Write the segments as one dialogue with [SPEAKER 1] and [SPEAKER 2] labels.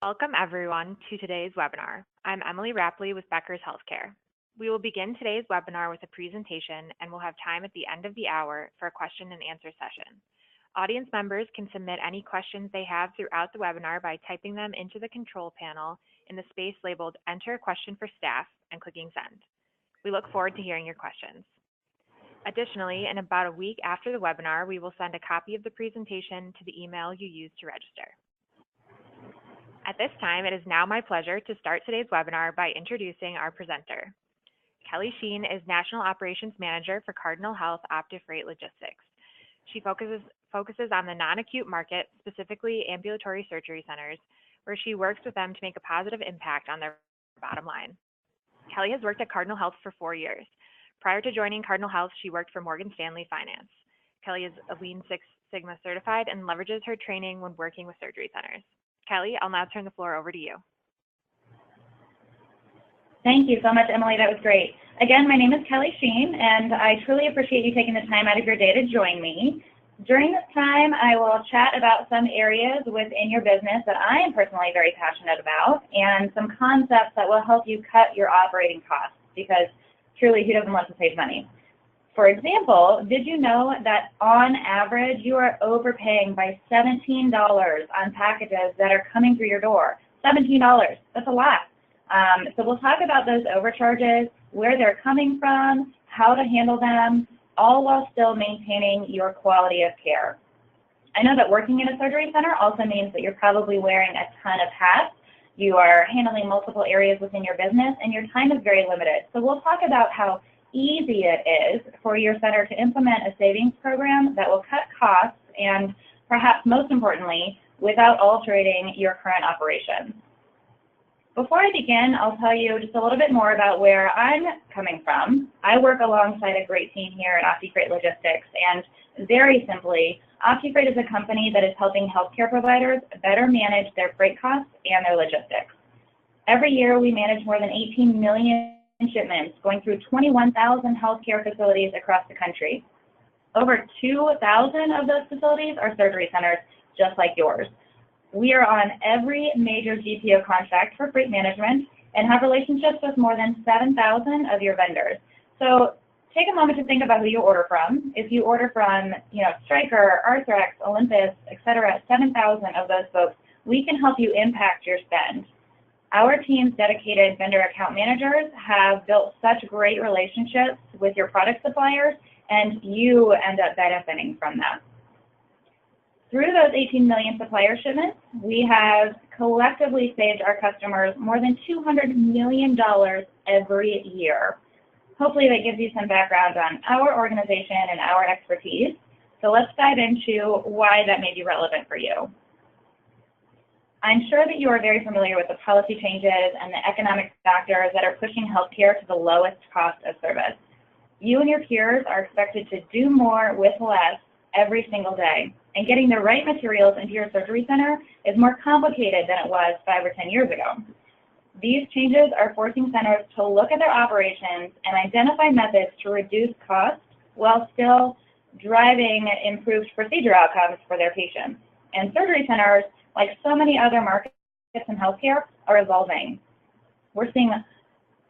[SPEAKER 1] Welcome everyone to today's webinar. I'm Emily Rapley with Becker's Healthcare. We will begin today's webinar with a presentation and we'll have time at the end of the hour for a question and answer session. Audience members can submit any questions they have throughout the webinar by typing them into the control panel in the space labeled Enter a Question for Staff and clicking Send. We look forward to hearing your questions. Additionally, in about a week after the webinar, we will send a copy of the presentation to the email you used to register. At this time, it is now my pleasure to start today's webinar by introducing our presenter. Kelly Sheen is National Operations Manager for Cardinal Health OptiFreight Logistics. She focuses on the non-acute market, specifically ambulatory surgery centers, where she works with them to make a positive impact on their bottom line. Kelly has worked at Cardinal Health for 4 years. Prior to joining Cardinal Health, she worked for Morgan Stanley Finance. Kelly is a Lean Six Sigma certified and leverages her training when working with surgery centers. Kelly, I'll now turn the floor over to you.
[SPEAKER 2] Thank you so much, Emily. That was great. Again, my name is Kelly Sheen, and I truly appreciate you taking the time out of your day to join me. During this time, I will chat about some areas within your business that I am personally very passionate about and some concepts that will help you cut your operating costs, because truly, who doesn't want to save money? For example, did you know that on average you are overpaying by $17 on packages that are coming through your door? $17, that's a lot. So we'll talk about those overcharges, where they're coming from, how to handle them, all while still maintaining your quality of care. I know that working in a surgery center also means that you're probably wearing a ton of hats. You are handling multiple areas within your business and your time is very limited. So we'll talk about how easy it is for your center to implement a savings program that will cut costs and, perhaps most importantly, without altering your current operations. Before I begin, I'll tell you just a little bit more about where I'm coming from. I work alongside a great team here at OptiFreight Logistics, and very simply, OptiFreight is a company that is helping healthcare providers better manage their freight costs and their logistics. Every year, we manage more than 18 million shipments going through 21,000 healthcare facilities across the country. Over 2,000 of those facilities are surgery centers just like yours. We are on every major GPO contract for freight management and have relationships with more than 7,000 of your vendors. So take a moment to think about who you order from. If you order from, Stryker, Arthrex, Olympus, etc., 7,000 of those folks, we can help you impact your spend. Our team's dedicated vendor account managers have built such great relationships with your product suppliers, and you end up benefiting from that. Through those 18 million supplier shipments, we have collectively saved our customers more than $200 million every year. Hopefully that gives you some background on our organization and our expertise. So let's dive into why that may be relevant for you. I'm sure that you are very familiar with the policy changes and the economic factors that are pushing healthcare to the lowest cost of service. You and your peers are expected to do more with less every single day, and getting the right materials into your surgery center is more complicated than it was 5 or 10 years ago. These changes are forcing centers to look at their operations and identify methods to reduce costs while still driving improved procedure outcomes for their patients. And surgery centers, like so many other markets in healthcare, are evolving. We're seeing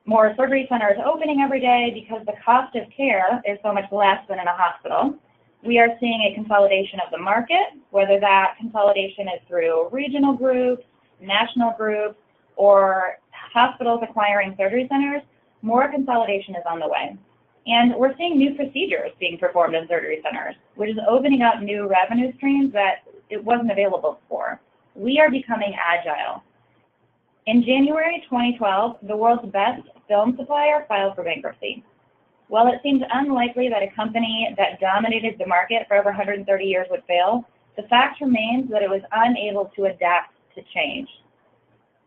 [SPEAKER 2] more surgery centers opening every day because the cost of care is so much less than in a hospital. We are seeing a consolidation of the market, whether that consolidation is through regional groups, national groups, or hospitals acquiring surgery centers. More consolidation is on the way. And we're seeing new procedures being performed in surgery centers, which is opening up new revenue streams that it wasn't available before. We are becoming agile. In January 2012, the world's best film supplier filed for bankruptcy. While it seems unlikely that a company that dominated the market for over 130 years would fail, the fact remains that it was unable to adapt to change.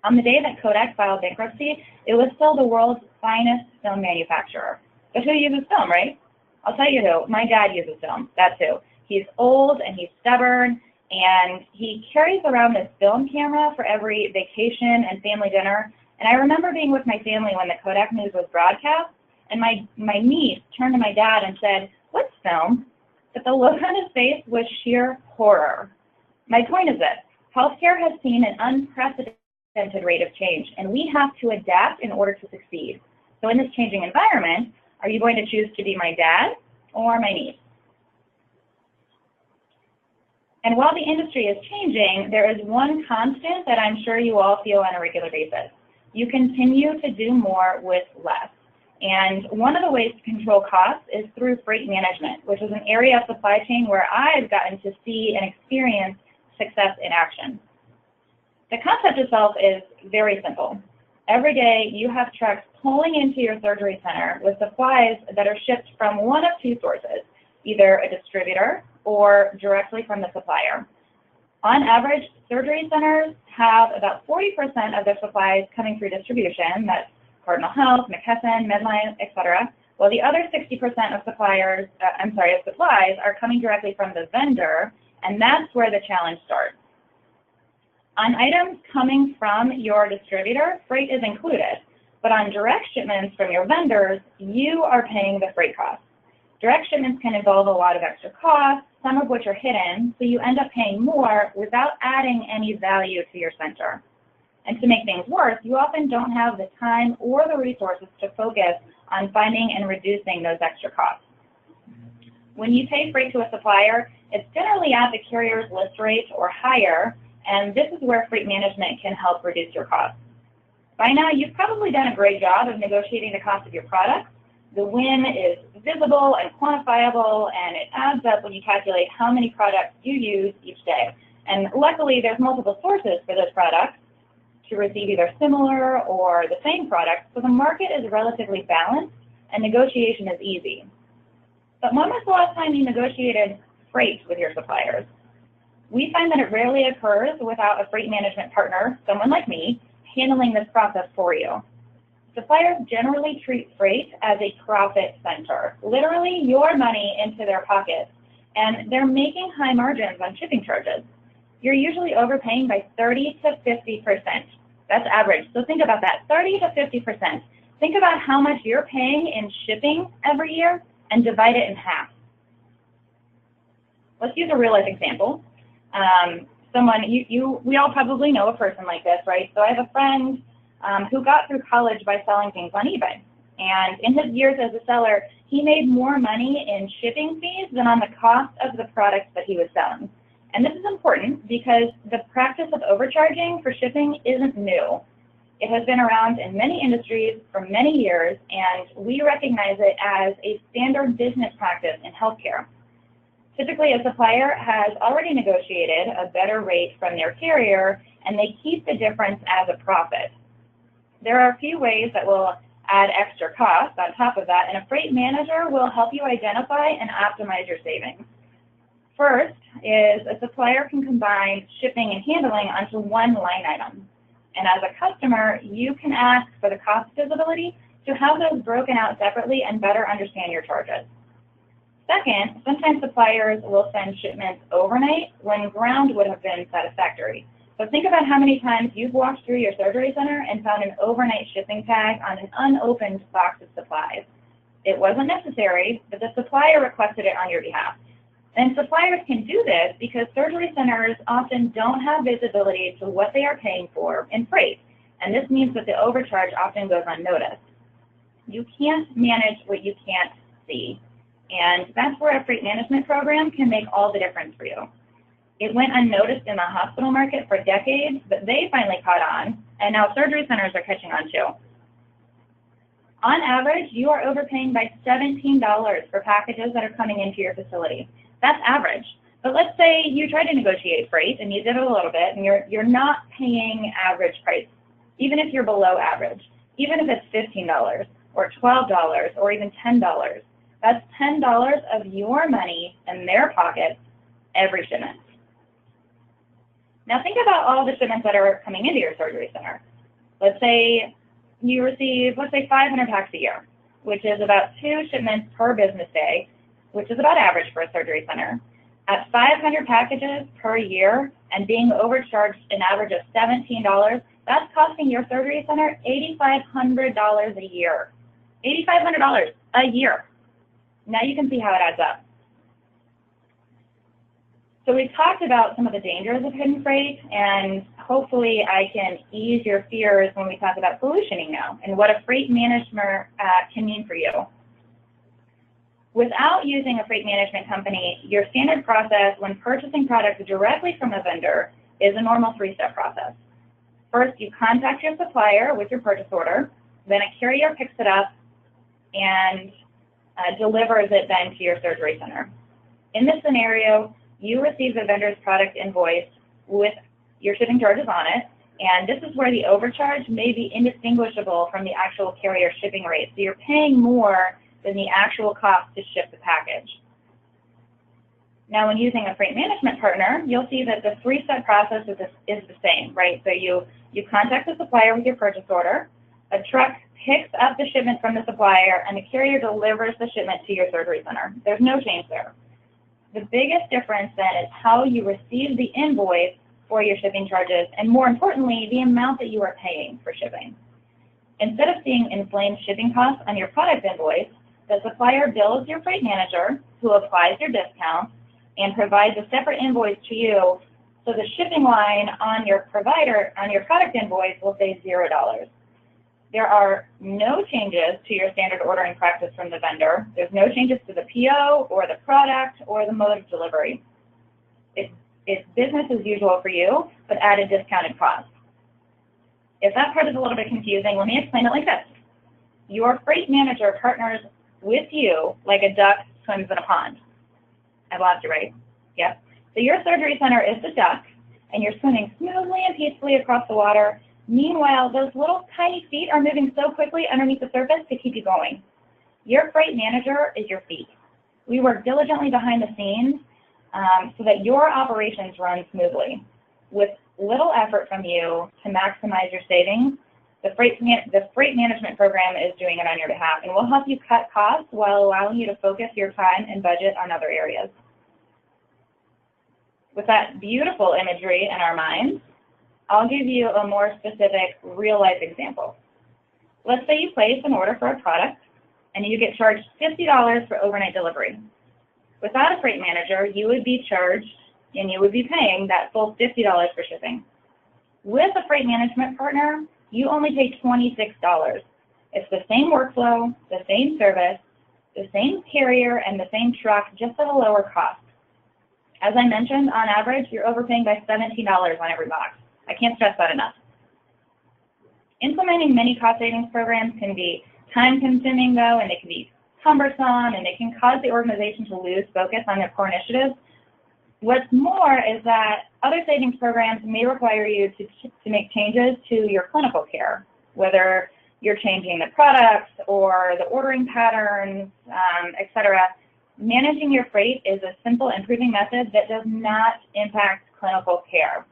[SPEAKER 2] On the day that Kodak filed bankruptcy, it was still the world's finest film manufacturer. But who uses film, right? I'll tell you who. My dad uses film. That's who. He's old and he's stubborn, and he carries around this film camera for every vacation and family dinner. And I remember being with my family when the Kodak news was broadcast, and my niece turned to my dad and said, "What's film?" But the look on his face was sheer horror. My point is this: healthcare has seen an unprecedented rate of change, and we have to adapt in order to succeed. So in this changing environment, are you going to choose to be my dad or my niece? And while the industry is changing, there is one constant that I'm sure you all feel on a regular basis. You continue to do more with less. And one of the ways to control costs is through freight management, which is an area of supply chain where I've gotten to see and experience success in action. The concept itself is very simple. Every day you have trucks pulling into your surgery center with supplies that are shipped from one of two sources, either a distributor or directly from the supplier. On average, surgery centers have about 40% of their supplies coming through distribution. That's Cardinal Health, McKesson, Medline, etc., while the other 60% of supplies are coming directly from the vendor, and that's where the challenge starts. On items coming from your distributor, freight is included, but on direct shipments from your vendors, you are paying the freight costs. Direct shipments can involve a lot of extra costs, some of which are hidden, so you end up paying more without adding any value to your center. And to make things worse, you often don't have the time or the resources to focus on finding and reducing those extra costs. When you pay freight to a supplier, it's generally at the carrier's list rate or higher, and this is where freight management can help reduce your costs. By now, you've probably done a great job of negotiating the cost of your products. The win is visible and quantifiable, and it adds up when you calculate how many products you use each day. And luckily, there's multiple sources for those products to receive either similar or the same products, so the market is relatively balanced and negotiation is easy. But when was the last time you negotiated freight with your suppliers? We find that it rarely occurs without a freight management partner, someone like me, handling this process for you. Suppliers generally treat freight as a profit center, literally your money into their pockets, and they're making high margins on shipping charges. You're usually overpaying by 30 to 50%. That's average, so think about that, 30 to 50%. Think about how much you're paying in shipping every year and divide it in half. Let's use a real life example. We all probably know a person like this, right? So I have a friend who got through college by selling things on eBay. And in his years as a seller, he made more money in shipping fees than on the cost of the products that he was selling. And this is important because the practice of overcharging for shipping isn't new. It has been around in many industries for many years, and we recognize it as a standard business practice in healthcare. Typically, a supplier has already negotiated a better rate from their carrier, and they keep the difference as a profit. There are a few ways that will add extra costs on top of that, and a freight manager will help you identify and optimize your savings. First is a supplier can combine shipping and handling onto one line item. And as a customer, you can ask for the cost visibility to have those broken out separately and better understand your charges. Second, sometimes suppliers will send shipments overnight when ground would have been satisfactory. So think about how many times you've walked through your surgery center and found an overnight shipping tag on an unopened box of supplies. It wasn't necessary, but the supplier requested it on your behalf. And suppliers can do this because surgery centers often don't have visibility to what they are paying for in freight, and this means that the overcharge often goes unnoticed. You can't manage what you can't see, and that's where a freight management program can make all the difference for you. It went unnoticed in the hospital market for decades, but they finally caught on, and now surgery centers are catching on too. On average, you are overpaying by $17 for packages that are coming into your facility. That's average. But let's say you try to negotiate freight and you did it a little bit and you're not paying average price, even if you're below average, even if it's $15 or $12 or even $10. That's $10 of your money in their pockets every shipment. Now think about all the shipments that are coming into your surgery center. Let's say you receive, 500 packs a year, which is about 2 shipments per business day, which is about average for a surgery center. At 500 packages per year and being overcharged an average of $17, that's costing your surgery center $8,500 a year. $8,500 a year. Now you can see how it adds up. So we've talked about some of the dangers of hidden freight, and hopefully I can ease your fears when we talk about solutioning now and what a freight management can mean for you. Without using a freight management company, your standard process when purchasing products directly from a vendor is a normal three-step process. First, you contact your supplier with your purchase order, then a carrier picks it up and delivers it then to your surgery center. In this scenario, you receive the vendor's product invoice with your shipping charges on it, and this is where the overcharge may be indistinguishable from the actual carrier shipping rate. So you're paying more than the actual cost to ship the package. Now, when using a freight management partner, you'll see that the three-step process is the same, right? So you contact the supplier with your purchase order, a truck picks up the shipment from the supplier, and the carrier delivers the shipment to your surgery center. There's no change there. The biggest difference then is how you receive the invoice for your shipping charges, and more importantly, the amount that you are paying for shipping. Instead of seeing inflamed shipping costs on your product invoice, the supplier bills your freight manager, who applies your discount, and provides a separate invoice to you, so the shipping line on your product invoice will say $0. There are no changes to your standard ordering practice from the vendor. There's no changes to the PO or the product or the mode of delivery. It's business as usual for you, but at a discounted cost. If that part is a little bit confusing, let me explain it like this. Your freight manager partners with you like a duck swims in a pond. I've lost you, right? Yep. So your surgery center is the duck, and you're swimming smoothly and peacefully across the water. Meanwhile, those little tiny feet are moving so quickly underneath the surface to keep you going. Your freight manager is your feet. We work diligently behind the scenes so that your operations run smoothly. With little effort from you to maximize your savings, the freight management program is doing it on your behalf, and will help you cut costs while allowing you to focus your time and budget on other areas. With that beautiful imagery in our minds, I'll give you a more specific real-life example. Let's say you place an order for a product, and you get charged $50 for overnight delivery. Without a freight manager, you would be charged, and you would be paying that full $50 for shipping. With a freight management partner, you only pay $26. It's the same workflow, the same service, the same carrier, and the same truck, just at a lower cost. As I mentioned, on average, you're overpaying by $17 on every box. I can't stress that enough. Implementing many cost savings programs can be time-consuming, though, and they can be cumbersome, and they can cause the organization to lose focus on their core initiatives. What's more is that other savings programs may require you to make changes to your clinical care, whether you're changing the products or the ordering patterns, et cetera. Managing your freight is a simple improving method that does not impact clinical care.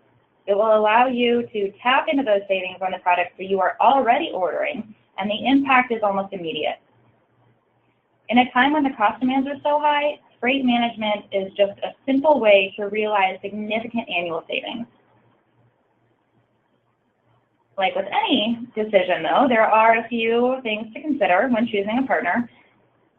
[SPEAKER 2] It will allow you to tap into those savings on the products that you are already ordering, and the impact is almost immediate. In a time when the cost demands are so high, freight management is just a simple way to realize significant annual savings. Like with any decision, though, there are a few things to consider when choosing a partner.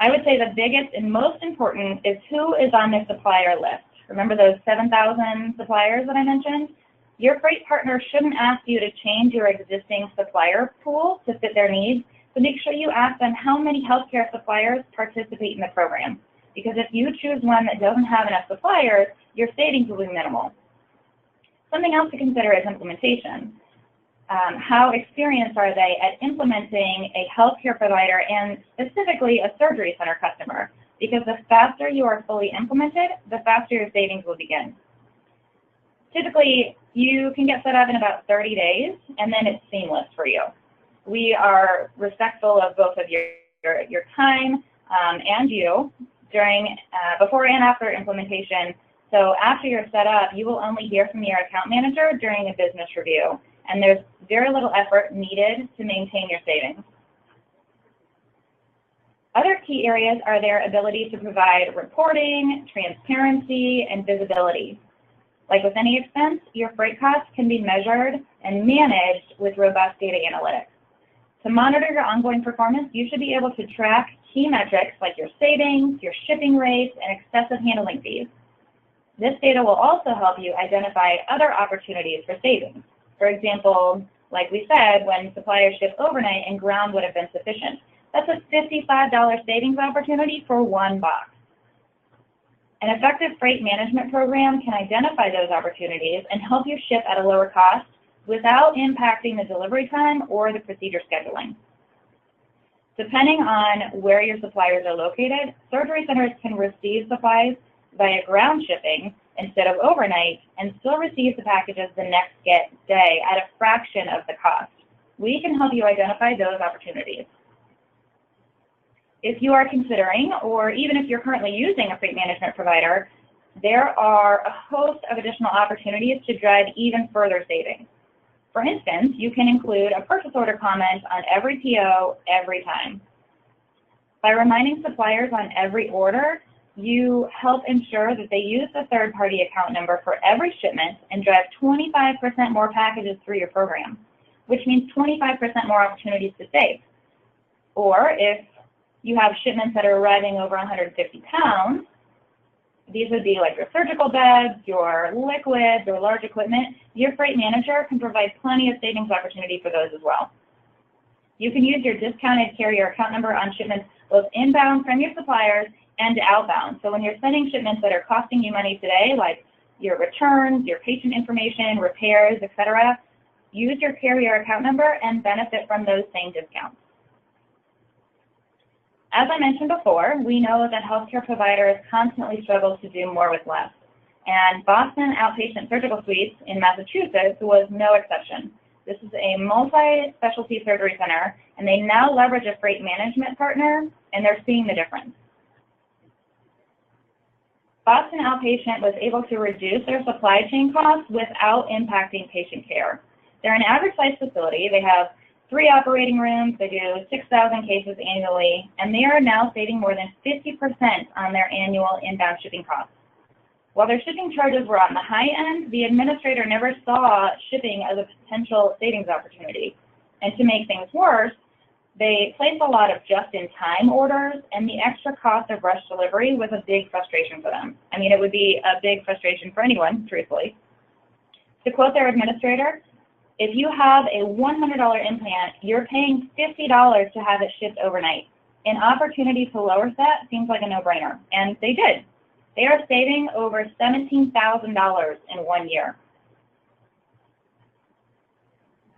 [SPEAKER 2] I would say the biggest and most important is who is on their supplier list. Remember those 7,000 suppliers that I mentioned? Your freight partner shouldn't ask you to change your existing supplier pool to fit their needs, so make sure you ask them how many healthcare suppliers participate in the program. Because if you choose one that doesn't have enough suppliers, your savings will be minimal. Something else to consider is implementation. How experienced are they at implementing a healthcare provider and specifically a surgery center customer? Because the faster you are fully implemented, the faster your savings will begin. Typically, you can get set up in about 30 days, and then it's seamless for you. We are respectful of both of your time and you during, before and after implementation. So after you're set up, you will only hear from your account manager during a business review, and there's very little effort needed to maintain your savings. Other key areas are their ability to provide reporting, transparency, and visibility. Like with any expense, your freight costs can be measured and managed with robust data analytics. To monitor your ongoing performance, you should be able to track key metrics like your savings, your shipping rates, and excessive handling fees. This data will also help you identify other opportunities for savings. For example, like we said, when suppliers ship overnight and ground would have been sufficient. That's a $55 savings opportunity for one box. An effective freight management program can identify those opportunities and help you ship at a lower cost without impacting the delivery time or the procedure scheduling. Depending on where your suppliers are located, surgery centers can receive supplies via ground shipping instead of overnight and still receive the packages the next day at a fraction of the cost. We can help you identify those opportunities. If you are considering, or even if you're currently using a freight management provider, there are a host of additional opportunities to drive even further savings. For instance, you can include a purchase order comment on every PO every time. By reminding suppliers on every order, you help ensure that they use the third-party account number for every shipment and drive 25% more packages through your program, which means 25% more opportunities to save. Or if you have shipments that are arriving over 150 pounds, these would be like your surgical beds, your liquids, or large equipment. Your freight manager can provide plenty of savings opportunity for those as well. You can use your discounted carrier account number on shipments both inbound from your suppliers and outbound. So when you're sending shipments that are costing you money today, like your returns, your patient information, repairs, etc., use your carrier account number and benefit from those same discounts. As I mentioned before, we know that healthcare providers constantly struggle to do more with less. And Boston Outpatient Surgical Suites in Massachusetts was no exception. This is a multi-specialty surgery center, and they now leverage a freight management partner, and they're seeing the difference. Boston Outpatient was able to reduce their supply chain costs without impacting patient care. They're an average-sized facility. They have 3 operating rooms, they do 6,000 cases annually, and they are now saving more than 50% on their annual inbound shipping costs. While their shipping charges were on the high end, the administrator never saw shipping as a potential savings opportunity. And to make things worse, they placed a lot of just-in-time orders, and the extra cost of rush delivery was a big frustration for them. I mean, it would be a big frustration for anyone, truthfully. To quote their administrator, if you have a $100 implant, you're paying $50 to have it shipped overnight. An opportunity to lower that seems like a no-brainer, and they did. They are saving over $17,000 in 1 year.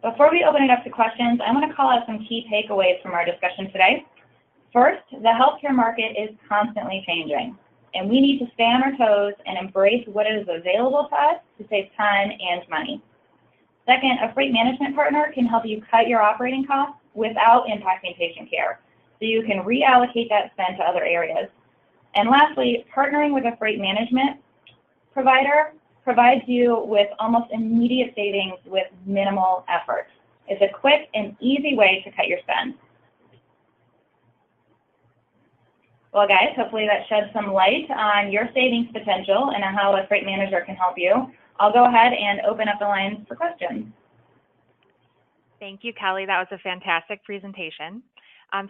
[SPEAKER 2] Before we open it up to questions, I want to call out some key takeaways from our discussion today. First, the healthcare market is constantly changing, and we need to stay on our toes and embrace what is available to us to save time and money. Second, a freight management partner can help you cut your operating costs without impacting patient care, so you can reallocate that spend to other areas. And lastly, partnering with a freight management provider provides you with almost immediate savings with minimal effort. It's a quick and easy way to cut your spend. Well, guys, hopefully that sheds some light on your savings potential and on how a freight manager can help you. I'll go ahead and open up the lines for questions.
[SPEAKER 1] Thank you, Kelly. That was a fantastic presentation.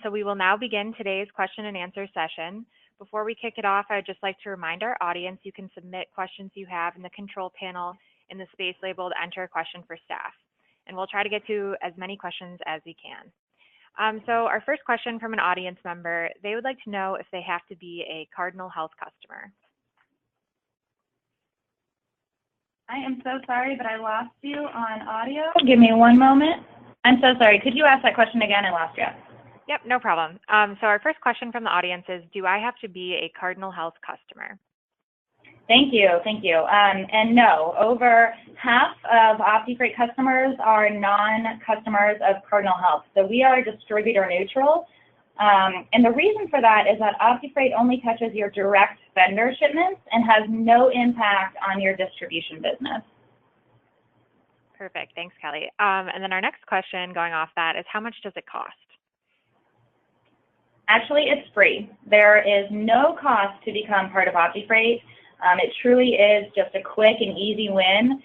[SPEAKER 1] So we will now begin today's question and answer session. Before we kick it off, I would just like to remind our audience you can submit questions you have in the control panel in the space labeled Enter a Question for Staff. And we'll try to get to as many questions as we can. So our first question from an audience member, they would like to know if they have to be a Cardinal Health customer.
[SPEAKER 2] I am so sorry, but I lost you on audio. Give me one moment. I'm so sorry. Could you ask that question again? I lost you.
[SPEAKER 1] Yep, no problem. So our first question from the audience is, do I have to be a Cardinal Health customer?
[SPEAKER 2] Thank you, thank you. And no, over half of OptiFreight customers are non-customers of Cardinal Health. So we are distributor neutral. And the reason for that is that OptiFreight only touches your direct vendor shipments and has no impact on your distribution business.
[SPEAKER 1] Perfect, thanks, Kelly. And then our next question going off that is, how much does it cost?
[SPEAKER 2] Actually, it's free. There is no cost to become part of OptiFreight. It truly is just a quick and easy win.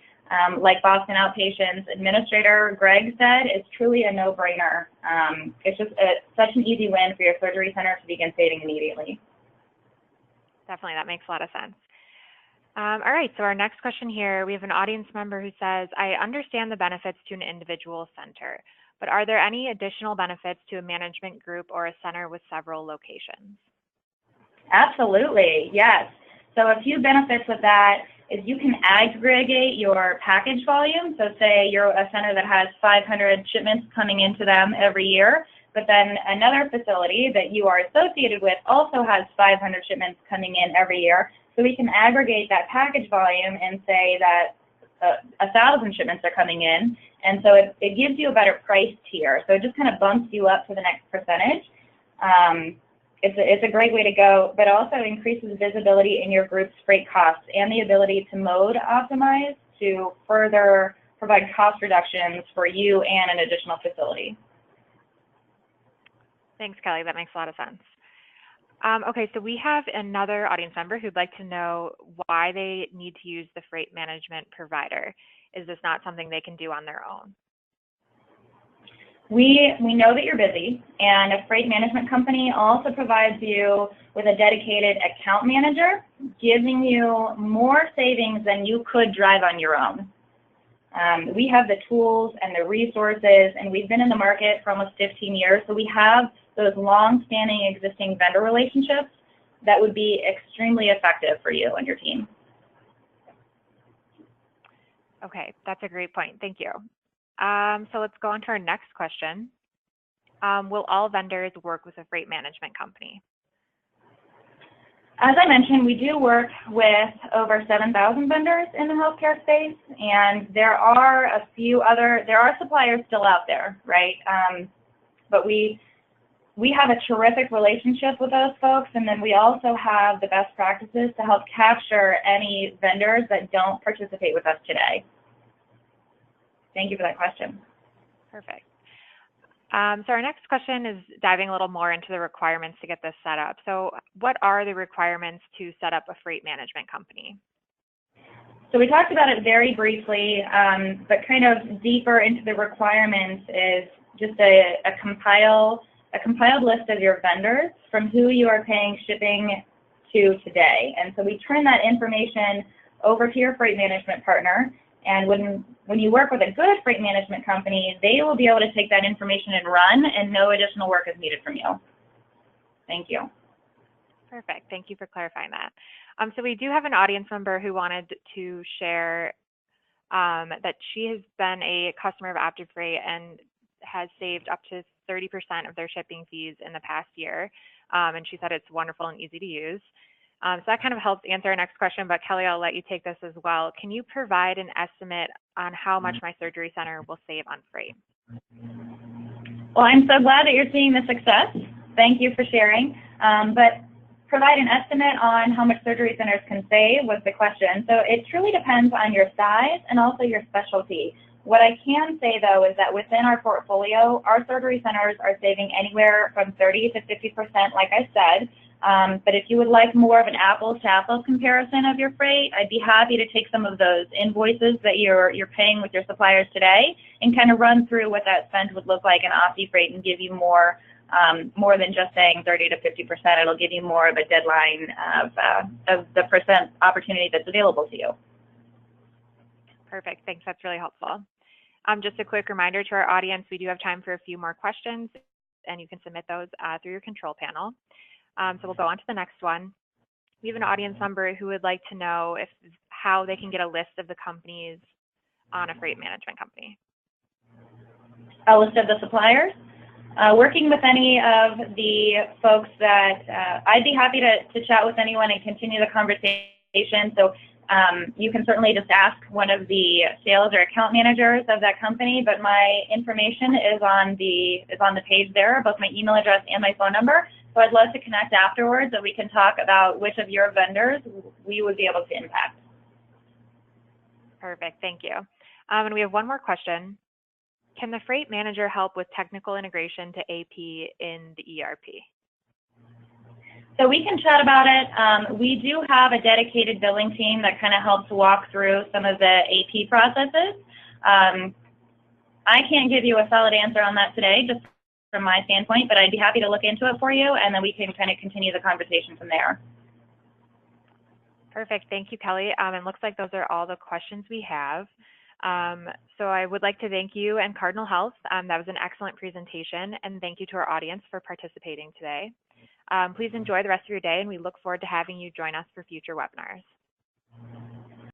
[SPEAKER 2] Like Boston Outpatient's administrator, Greg, said, it's truly a no-brainer. It's just such an easy win for your surgery center to begin saving immediately.
[SPEAKER 1] Definitely, that makes a lot of sense. All right, so our next question here, we have an audience member who says, I understand the benefits to an individual center, but are there any additional benefits to a management group or a center with several locations?
[SPEAKER 2] Absolutely, yes. So a few benefits with that is you can aggregate your package volume. So say you're a center that has 500 shipments coming into them every year, but then another facility that you are associated with also has 500 shipments coming in every year. So we can aggregate that package volume and say that 1,000 shipments are coming in, and so it gives you a better price tier. So it just kind of bumps you up to the next percentage. It's a great way to go, but also increases visibility in your group's freight costs and the ability to mode optimize to further provide cost reductions for you and an additional facility.
[SPEAKER 1] Thanks, Kelly. That makes a lot of sense. Okay, so we have another audience member who'd like to know why they need to use the freight management provider. Is this not something they can do on their own?
[SPEAKER 2] We know that you're busy, and a freight management company also provides you with a dedicated account manager, giving you more savings than you could drive on your own. We have the tools and the resources, and we've been in the market for almost 15 years, so we have those long-standing existing vendor relationships that would be extremely effective for you and your team.
[SPEAKER 1] Okay, that's a great point. Thank you. So let's go on to our next question. Will all vendors work with a freight management company?
[SPEAKER 2] As I mentioned, we do work with over 7,000 vendors in the healthcare space, and there are suppliers still out there, right? But we have a terrific relationship with those folks, and then we also have the best practices to help capture any vendors that don't participate with us today. Thank you for that question.
[SPEAKER 1] Perfect. So our next question is diving a little more into the requirements to get this set up. So what are the requirements to set up a freight management company?
[SPEAKER 2] So we talked about it very briefly, but kind of deeper into the requirements is just a compiled list of your vendors from who you are paying shipping to today. And so we turn that information over to your freight management partner. And when you work with a good freight management company, they will be able to take that information and run, and no additional work is needed from you. Thank you.
[SPEAKER 1] Perfect. Thank you for clarifying that. So we do have an audience member who wanted to share that she has been a customer of OptiFreight and has saved up to 30% of their shipping fees in the past year. And she said it's wonderful and easy to use. So that kind of helps answer our next question, but Kelly, I'll let you take this as well. Can you provide an estimate on how much my surgery center will save on freight?
[SPEAKER 2] Well, I'm so glad that you're seeing the success. Thank you for sharing. But provide an estimate on how much surgery centers can save was the question. So it truly depends on your size and also your specialty. What I can say, though, is that within our portfolio, our surgery centers are saving anywhere from 30 to 50%, like I said. But if you would like more of an apples-to-apples comparison of your freight, I'd be happy to take some of those invoices that you're paying with your suppliers today and kind of run through what that spend would look like in OptiFreight and give you more than just saying 30 to 50%. It'll give you more of a deadline of the percent opportunity that's available to you.
[SPEAKER 1] Perfect. Thanks. That's really helpful. Just a quick reminder to our audience, we do have time for a few more questions, and you can submit those through your control panel. So we'll go on to the next one. We have an audience member who would like to know how they can get a list of the companies on a freight management company.
[SPEAKER 2] A list of the suppliers? Working with any of the folks that I'd be happy to chat with anyone and continue the conversation. So you can certainly just ask one of the sales or account managers of that company, but my information is on the page there, both my email address and my phone number. So I'd love to connect afterwards so we can talk about which of your vendors we would be able to impact.
[SPEAKER 1] Perfect. Thank you. And we have one more question. Can the freight manager help with technical integration to AP in the ERP?
[SPEAKER 2] So we can chat about it. We do have a dedicated billing team that kind of helps walk through some of the AP processes. I can't give you a solid answer on that today, just from my standpoint, but I'd be happy to look into it for you, and then we can kind of continue the conversation from there.
[SPEAKER 1] Perfect. Thank you, Kelly. It looks like those are all the questions we have. So I would like to thank you and Cardinal Health. That was an excellent presentation, and thank you to our audience for participating today. Please enjoy the rest of your day, and we look forward to having you join us for future webinars.